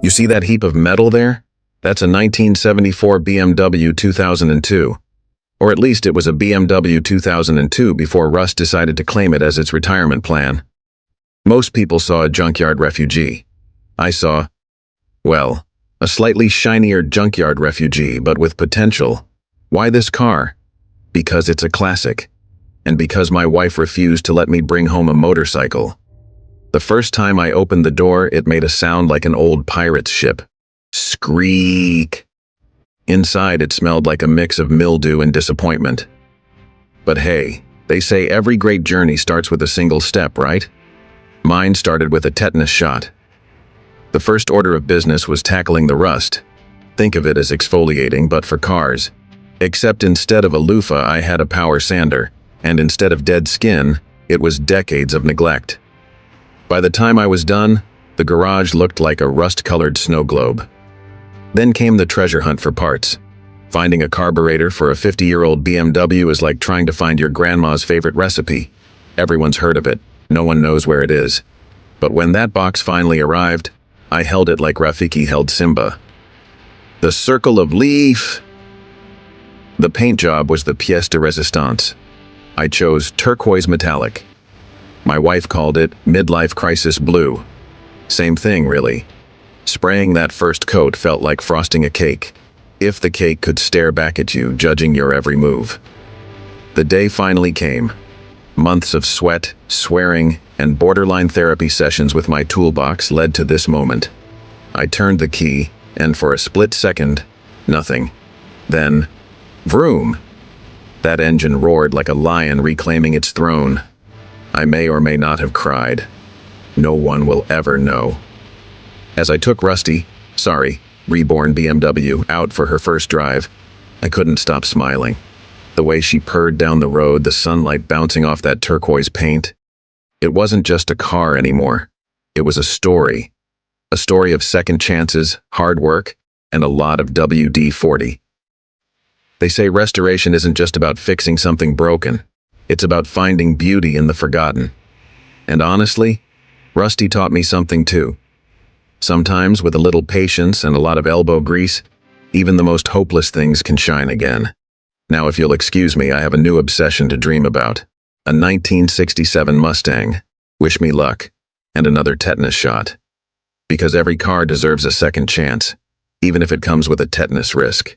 You see that heap of metal there? That's a 1974 BMW 2002. Or at least it was a BMW 2002 before Russ decided to claim it as its retirement plan. Most people saw a junkyard refugee. I saw, well, a slightly shinier junkyard refugee, but with potential. Why this car? Because it's a classic. And because my wife refused to let me bring home a motorcycle. The first time I opened the door, it made a sound like an old pirate's ship. Screek. Inside, it smelled like a mix of mildew and disappointment. But hey, they say every great journey starts with a single step, right? Mine started with a tetanus shot. The first order of business was tackling the rust. Think of it as exfoliating, but for cars. Except instead of a loofah, I had a power sander, and instead of dead skin, it was decades of neglect. By the time I was done, the garage looked like a rust-colored snow globe. Then came the treasure hunt for parts. Finding a carburetor for a 50-year-old BMW is like trying to find your grandma's favorite recipe. Everyone's heard of it. No one knows where it is. But when that box finally arrived, I held it like Rafiki held Simba. The circle of leaf. The paint job was the pièce de résistance. I chose turquoise metallic. My wife called it midlife crisis blue. Same thing, really. Spraying that first coat felt like frosting a cake, if the cake could stare back at you, judging your every move. The day finally came. Months of sweat, swearing, and borderline therapy sessions with my toolbox led to this moment. I turned the key, and for a split second, nothing. Then, vroom! That engine roared like a lion reclaiming its throne. I may or may not have cried. No one will ever know. As I took reborn BMW, out for her first drive, I couldn't stop smiling. The way she purred down the road, the sunlight bouncing off that turquoise paint. It wasn't just a car anymore. It was a story. A story of second chances, hard work, and a lot of WD-40. They say restoration isn't just about fixing something broken. It's about finding beauty in the forgotten. And honestly, Rusty taught me something too. Sometimes, with a little patience and a lot of elbow grease, even the most hopeless things can shine again. Now, if you'll excuse me, I have a new obsession to dream about. A 1967 Mustang. Wish me luck. And another tetanus shot. Because every car deserves a second chance, even if it comes with a tetanus risk.